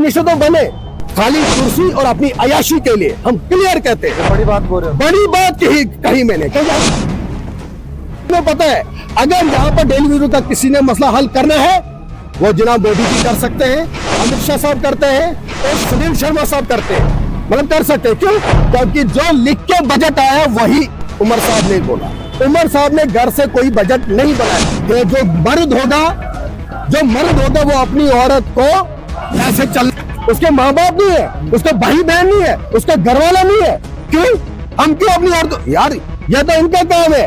Minister तो बने खाली कुर्सी और अपनी अयाशी के लिए, हम क्लियर कहते हैं। बड़ी बात बोल रहे हो। बड़ी बात कही मैंने, क्योंकि तुम्हें पता है अगर यहाँ पर डेली वेजर का किसी ने मसला हल करना है वो जनाब मोदी जी कर सकते हैं, अमित शाह साहब करते हैं और सुनील शर्मा साहब करते हैं, मतलब कर सकते हैं। क्यों? क्योंकि जो लिख के बजट आया वही उमर साहब ने बोला। उमर साहब ने घर से कोई बजट नहीं बनाया। जो मर्द होगा वो अपनी औरत को ऐसे चल, उसके माँ बाप नहीं है, उसके भाई बहन नहीं है, उसका घर वाला नहीं है। क्यों? हम क्यों अपनी औरत, यार ये तो इनका काम है,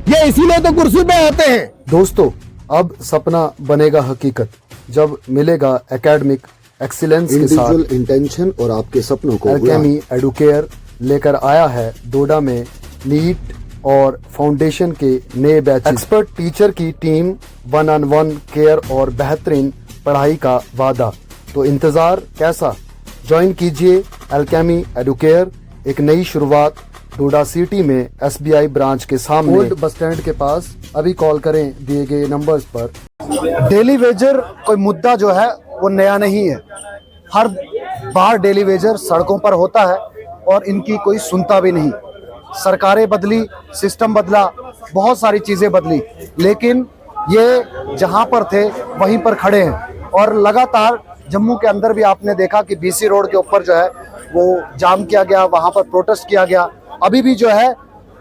ये इसीलिए तो कुर्सी पे आते हैं। दोस्तों, अब सपना बनेगा हकीकत जब मिलेगा एकेडमिक एक्सीलेंस के साथ। इंडिविजुअल इंटेंशन और आपके सपनों को अल्केमी एडुकेयर लेकर आया है डोडा में नीट और फाउंडेशन के नए बैच। एक्सपर्ट टीचर की टीम, 1-on-1 केयर और बेहतरीन पढ़ाई का वादा। तो इंतजार कैसा? ज्वाइन कीजिए अल्केमी एडुकेयर, एक नई शुरुआत डोडा सिटी में SBI ब्रांच के सामने ओल्ड बस स्टैंड के पास। अभी कॉल करें दिए गए नंबर्स पर। डेली वेजर कोई मुद्दा जो है वो नया नहीं है। हर बार डेली वेजर सड़कों पर होता है और इनकी कोई सुनता भी नहीं। सरकारें बदली, सिस्टम बदला, बहुत सारी चीजें बदली, लेकिन ये जहां पर थे वहीं पर खड़े हैं। और लगातार जम्मू के अंदर भी आपने देखा कि BC रोड के ऊपर जो है वो जाम किया गया, वहां पर प्रोटेस्ट किया गया। अभी भी जो है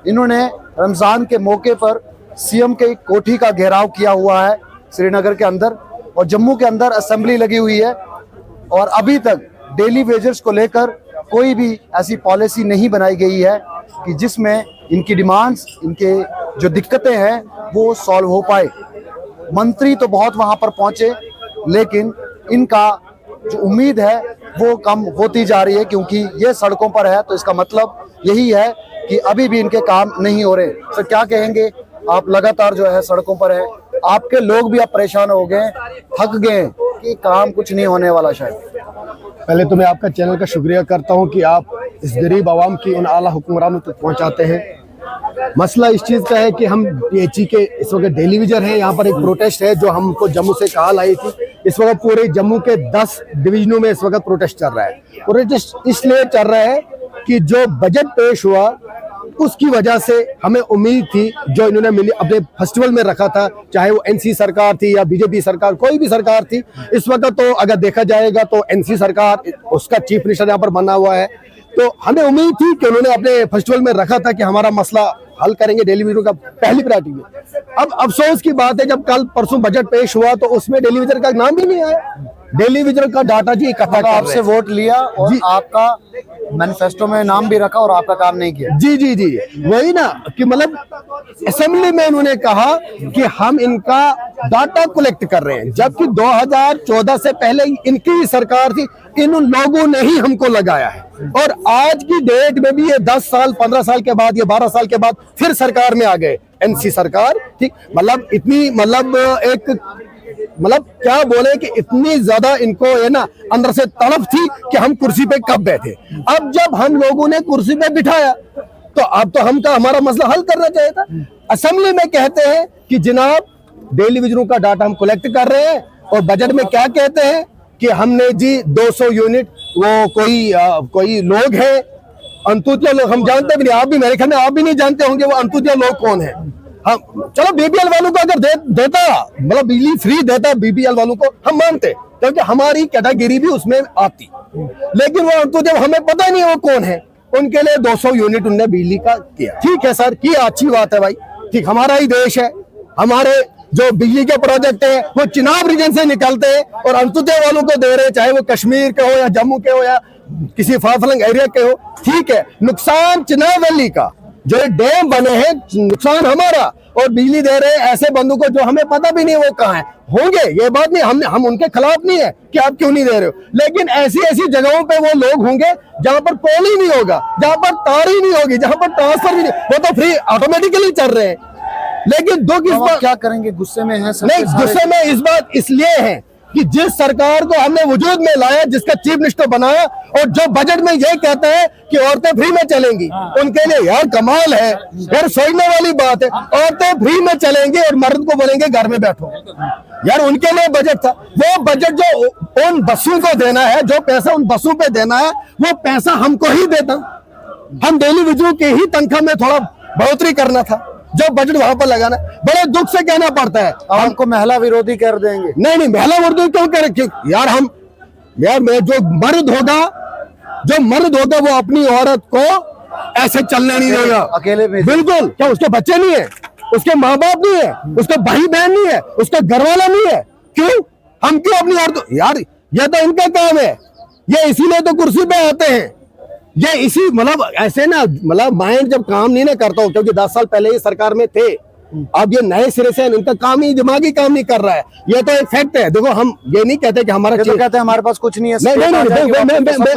इन्होंने रमजान के मौके पर CM के कोठी का घेराव किया हुआ है श्रीनगर के अंदर, और जम्मू के अंदर असेंबली लगी हुई है। और अभी तक डेली वेजर्स को लेकर कोई भी ऐसी पॉलिसी नहीं बनाई गई है कि जिसमें इनकी डिमांड्स, इनके जो दिक्कतें हैं वो सॉल्व हो पाए। मंत्री तो बहुत वहां पर पहुंचे, लेकिन इनका जो उम्मीद है वो कम होती जा रही है, क्योंकि ये सड़कों पर है। तो इसका मतलब यही है कि अभी भी इनके काम नहीं हो रहे। तो क्या कहेंगे आप? लगातार जो है सड़कों पर है, आपके लोग भी अब परेशान हो गए, थक गए कि काम कुछ नहीं होने वाला। शायद पहले तो मैं आपका चैनल का शुक्रिया करता हूं कि आप इस गरीब आवाम की उन आला हुक्मरानों तक पहुंचाते हैं। मसला इस चीज़ का है कि हम PHE के इस वक्त डेली वेजर हैं। यहाँ पर एक प्रोटेस्ट है जो हमको जम्मू से कॉल आई थी। इस वक्त पूरे जम्मू के 10 डिवीजनों में इस वक्त प्रोटेस्ट चल रहा है। प्रोटेस्ट इसलिए चल रहा है कि जो बजट पेश हुआ उसकी वजह से हमें उम्मीद थी, जो इन्होंने मिली अपने फेस्टिवल में रखा था, चाहे वो NC सरकार थी या BJP सरकार, कोई भी सरकार थी। इस वक्त तो अगर देखा जाएगा तो NC सरकार, उसका चीफ मिनिस्टर यहाँ पर बना हुआ है। तो हमें उम्मीद थी कि उन्होंने अपने फेस्टिवल में रखा था कि हमारा मसला हल करेंगे डेली वेजर का पहली प्रायोरिटी में। अब अफसोस की बात है, जब कल परसों बजट पेश हुआ तो उसमें डेली वेजर का नाम भी नहीं आया। डेली वेजर का डाटा जी इकट्ठा कर आपसे वोट लिया और आपका मैनिफेस्टो में नाम भी रखा और आपका काम नहीं किया। जी वही ना कि मतलब असेंबली में उन्होंने कहा कि हम इनका डाटा कलेक्ट कर रहे हैं, जबकि 2014 से पहले इनकी ही सरकार थी। इन लोगों ने ही हमको लगाया है, और आज की डेट में भी ये 10 साल 15 साल के बाद, ये 12 साल के बाद फिर सरकार में आ गए NC सरकार। ठीक, मतलब इतनी मतलब क्या बोले कि इतनी ज्यादा इनको है ना अंदर से तड़प थी कि हम कुर्सी पे कब बैठे। अब जब हम लोगों ने कुर्सी पे बिठाया तो अब तो हमारा मसला हल करना चाहिए था। असेंबली में कहते हैं कि जनाब डेली वेजरों का डाटा हम कलेक्ट कर रहे हैं, और बजट में क्या कहते हैं कि हमने जी 200 यूनिट, वो कोई लोग हैं अंत्योदय लोग, हम जानते भी नहीं, आप भी मेरे ख्याल में आप भी नहीं जानते होंगे वो अंत्योदय लोग कौन है। हम चलो BPL वालों को अगर देता मतलब बिजली फ्री देता BPL वालों को हम मानते, क्योंकि हमारी कैटेगरी भी उसमें आती, लेकिन वो अंत्योदय हमें पता नहीं वो कौन है। उनके लिए 200 यूनिट उनने बिजली का किया। ठीक है सर, की अच्छी बात है भाई, ठीक, हमारा ही देश है, हमारे जो बिजली के प्रोजेक्ट है वो चिनाब रीजन से निकलते हैं और अंत्योदय वालों को दे रहे, चाहे वो कश्मीर के हो या जम्मू के हो या किसी फारफलंग एरिया के हो। ठीक है, नुकसान चिनाब वैली का, जो डैम बने हैं, नुकसान हमारा, और बिजली दे रहे हैं ऐसे बंदों को जो हमें पता भी नहीं वो कहाँ है होंगे। ये बात नहीं, हम उनके खिलाफ नहीं है कि आप क्यों नहीं दे रहे हो, लेकिन ऐसी जगहों पे वो लोग होंगे जहां पर पोल ही नहीं होगा, जहां पर तार ही नहीं होगी, जहां पर ट्रांसफर भी नहीं, वो तो फ्री ऑटोमेटिकली चल रहे हैं। लेकिन दुख इस बात, क्या करेंगे, गुस्से में है? नहीं, गुस्से में इस बात इसलिए है कि जिस सरकार को हमने वजूद में लाया, जिसका चीफ मिनिस्टर बनाया, और जो बजट में ये कहता है कि औरतें फ्री में चलेंगी, उनके लिए यार कमाल है यार, सोचने वाली बात है। औरतें फ्री में चलेंगी और मर्द को बोलेंगे घर में बैठो। यार उनके लिए बजट था, वो बजट जो उन बसों को देना है, जो पैसा उन बसों पे देना है, वो पैसा हमको ही देता। हम डेली वजू की ही तनख्वाह में थोड़ा बढ़ोतरी करना था, जो बजट वहां पर लगाना। बड़े दुख से कहना पड़ता है हमको महिला विरोधी कर देंगे। नहीं महिला विरोधी क्यों करें? क्यों यार मैं जो मर्द होगा वो अपनी औरत को ऐसे चलने नहीं देगा अकेले में। बिल्कुल। क्या उसके बच्चे नहीं है, उसके माँ बाप नहीं है, उसके भाई बहन नहीं है, उसका घर वाला नहीं है? क्यों? हम क्यों अपनी औरत? यार ये तो इनका काम है, ये इसीलिए तो कुर्सी पे आते हैं। ये इसी मतलब ऐसे ना, मतलब माइंड जब काम नहीं ना करता हो, क्योंकि 10 साल पहले ही सरकार में थे, अब ये नए सिरे से इनका काम ही, दिमागी काम नहीं कर रहा है। ये तो एक फैक्ट है। देखो हम ये नहीं कहते कि हमारा तो कहते हैं हमारे पास कुछ नहीं है।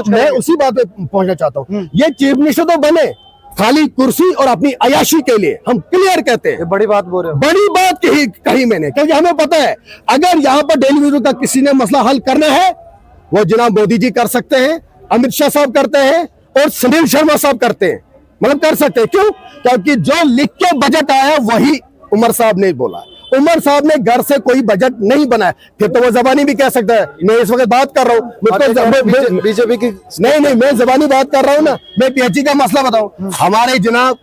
मैं उसी बात पे पहुंचना चाहता हूँ। ये चीफ मिनिस्टर तो बने खाली कुर्सी और अपनी अयाशी के लिए, हम क्लियर कहते हैं। बड़ी बात बोल रहे हो। बड़ी बात कही मैंने, क्योंकि हमें पता है अगर यहाँ पर डेली वेजर का किसी ने मसला हल करना है, वो जनाब मोदी जी कर सकते हैं, अमित शाह साहब करते हैं, और सुनील शर्मा साहब करते हैं, मतलब कर सकते हैं। क्यों? क्योंकि जो लिख के बजट आया वही उमर साहब ने बोला। उमर साहब ने घर से कोई बजट नहीं बनाया, फिर तो वो जबानी भी कह सकता है। मैं इस वक्त बात कर रहा हूँ बीजेपी की, नहीं मैं जबानी बात कर रहा हूँ ना। मैं पीएचडी का मसला बताऊं, हमारे जनाब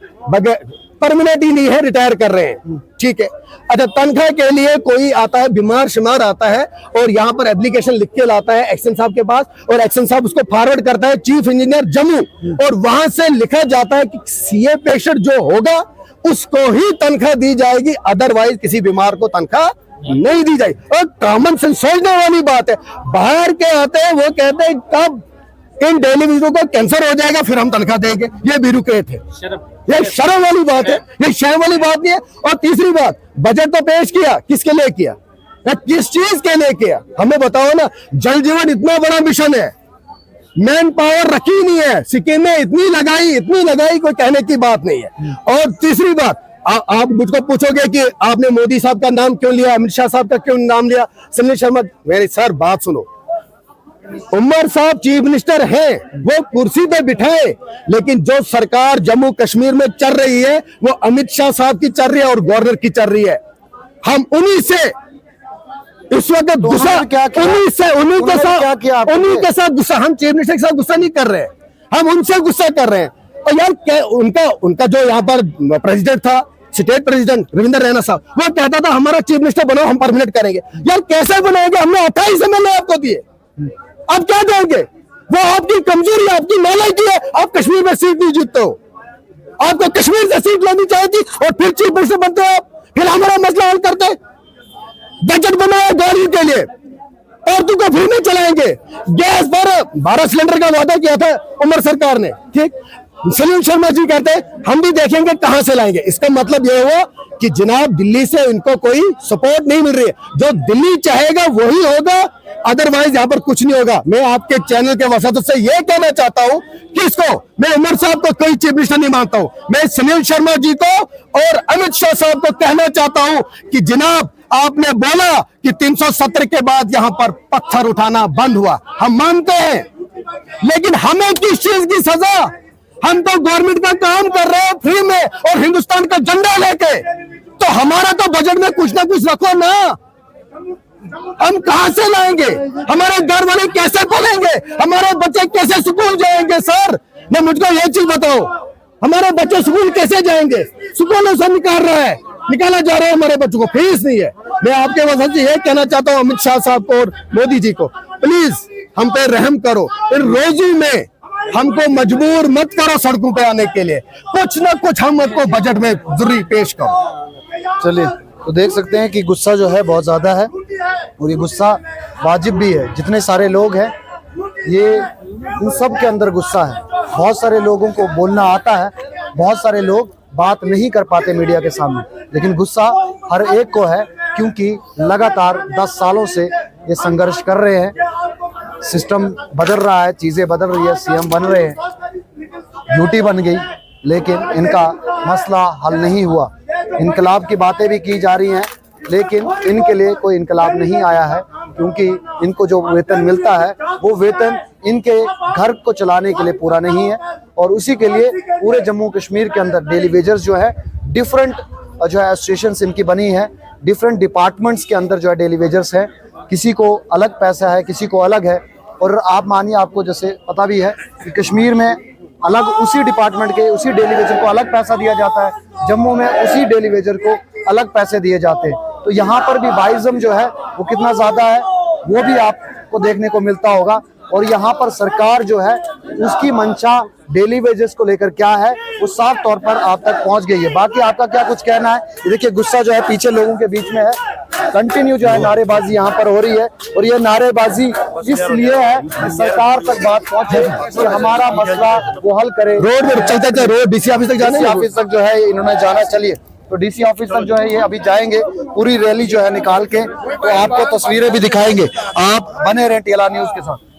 परमानेंट ही नहीं है, रिटायर कर रहे हैं, ठीक है। अच्छा, तनख्वाह के लिए कोई आता है, बीमार शिमार आता है, और यहाँ पर एप्लीकेशन लिख के लाता है एक्शन साहब के पास, और एक्शन साहब उसको फॉरवर्ड करता है चीफ इंजीनियर जम्मू, और वहां से लिखा जाता है कि सीए पेशेंट जो होगा उसको ही तनख्वाह दी जाएगी, अदरवाइज किसी बीमार को तनख्वाह नहीं दी जाएगी। और कॉमन सेंस सोचने वाली बात है। बाहर के आते हैं, वो कहते हैं कब इन डेली वेजरों को कैंसर हो जाएगा फिर हम तनख्वाह देंगे, ये भी रुके थे। ये शर्म वाली बात है, ये शर्म वाली बात नहीं है। और तीसरी बात, बजट तो पेश किया, किसके लिए किया, किस चीज के लिए किया, हमें बताओ ना। जल जीवन इतना बड़ा मिशन है, मैन पावर रखी नहीं है, सिक्किम में इतनी लगाई कोई कहने की बात नहीं है। और तीसरी बात, आप मुझको पूछोगे कि आपने मोदी साहब का नाम क्यों लिया, अमित शाह साहब का क्यों नाम लिया, सुनील शर्मा। मेरी सर बात सुनो, उमर साहब चीफ मिनिस्टर हैं, वो कुर्सी पे बिठाए, लेकिन जो सरकार जम्मू कश्मीर में चल रही है वो अमित शाह साहब की चल रही है और गवर्नर की चल रही है। हम उन्हीं से इस वक्त गुस्सा, उन्हीं के साथ गुस्सा, हम चीफ मिनिस्टर के साथ गुस्सा नहीं कर रहे, हम उनसे गुस्सा कर रहे हैं। और यार उनका जो यहाँ पर प्रेसिडेंट था, स्टेट प्रेसिडेंट रविंद्र रैना साहब, वो कहता था हमारा चीफ मिनिस्टर बनाओ, हम परमानेंट करेंगे। यार कैसे बनाएंगे? हमने 28 MLA आपको दिए, आप क्या देंगे? वो आपकी कमजोरी, आपकी नालायकी है, आप कश्मीर में सीट नहीं जीतते हो। आपको कश्मीर से सीट लेनी चाहिए थी और फिर चीफ मिनिस्टर बनते हो आप, फिर हमारा मसला हल करते। बजट बनाया गाड़ी के लिए, औरतों को फ्री में चलाएंगे, गैस पर 12 सिलेंडर का वादा किया था उमर सरकार ने, ठीक। सुनील शर्मा जी कहते हैं हम भी देखेंगे कहां से लाएंगे। इसका मतलब यह हुआ कि जनाब दिल्ली से इनको कोई सपोर्ट नहीं मिल रही है, जो दिल्ली चाहेगा वही होगा, अदरवाइज यहाँ पर कुछ नहीं होगा। मैं आपके चैनल के वसात से यह कहना चाहता हूँ, किसको, मैं उमर साहब को कोई चीफ मिनिस्टर नहीं मानता हूँ, मैं सुनील शर्मा जी को और अमित शाह साहब को कहना चाहता हूँ कि जनाब आपने बोला कि 370 के बाद यहाँ पर पत्थर उठाना बंद हुआ, हम मानते हैं, लेकिन हमें किस चीज की सजा? हम तो गवर्नमेंट का काम कर रहे हैं फ्री में और हिंदुस्तान का झंडा लेके, तो हमारा तो बजट में कुछ ना कुछ रखो ना। हम कहां से लाएंगे? हमारे घर वाले कैसे पढ़ेंगे? हमारे बच्चे कैसे स्कूल जाएंगे? सर मैं मुझको ये चीज बताओ, हमारे बच्चे स्कूल कैसे जाएंगे? स्कूलों से निकाला जा रहा है हमारे बच्चों को, फीस नहीं है। मैं आपके वजह से ये कहना चाहता हूँ अमित शाह साहब को और मोदी जी को, प्लीज हम पे रहम करो, इन रोजू में हमको मजबूर मत करो सड़कों पे आने के लिए, कुछ ना कुछ हमको बजट में जरूरी पेश करो। चलिए, तो देख सकते हैं कि गुस्सा जो है बहुत ज्यादा है, और ये गुस्सा वाजिब भी है। जितने सारे लोग हैं ये इन सब के अंदर गुस्सा है। बहुत सारे लोगों को बोलना आता है, बहुत सारे लोग बात नहीं कर पाते मीडिया के सामने, लेकिन गुस्सा हर एक को है, क्योंकि लगातार 10 सालों से ये संघर्ष कर रहे हैं। सिस्टम बदल रहा है, चीज़ें बदल रही है, सीएम बन रहे हैं, यूटी बन गई, लेकिन इनका मसला हल नहीं हुआ। इनकलाब की बातें भी की जा रही हैं, लेकिन इनके लिए कोई इनकलाब नहीं आया है। क्योंकि इनको जो वेतन मिलता है वो वेतन इनके घर को चलाने के लिए पूरा नहीं है। और उसी के लिए पूरे जम्मू कश्मीर के अंदर डेली वेजर्स जो है डिफरेंट जो है एसोसिएशंस इनकी बनी है, डिफरेंट डिपार्टमेंट्स के अंदर जो है डेली वेजर्स है, किसी को अलग पैसा है, किसी को अलग है। और आप मानिए, आपको जैसे पता भी है कि कश्मीर में अलग उसी डिपार्टमेंट के उसी डेली वेजर को अलग पैसा दिया जाता है, जम्मू में उसी डेली वेजर को अलग पैसे दिए जाते हैं। तो यहाँ पर भी बाइज्म जो है वो कितना ज्यादा है वो भी आपको देखने को मिलता होगा। और यहाँ पर सरकार जो है उसकी मंशा डेली वेजेस को लेकर क्या है वो साफ तौर पर आप तक पहुंच गई है। बाकी आपका क्या कुछ कहना है? ये देखिए गुस्सा जो है पीछे लोगों के बीच में है, कंटिन्यू जो है नारेबाजी यहाँ पर हो रही है। और ये नारेबाजी इसलिए है कि सरकार तक बात पहुंचे कि हमारा मसला वो हल करे। रोड में चलते थे, रोड डीसी ऑफिस तक जाने, डीसी ऑफिस तक जो है इन्होंने जाना। चलिए तो डीसी ऑफिस तक जो है ये अभी जाएंगे, पूरी रैली जो है निकाल के, तो आपको तस्वीरें भी दिखाएंगे। आप बने रहें TLR न्यूज के साथ।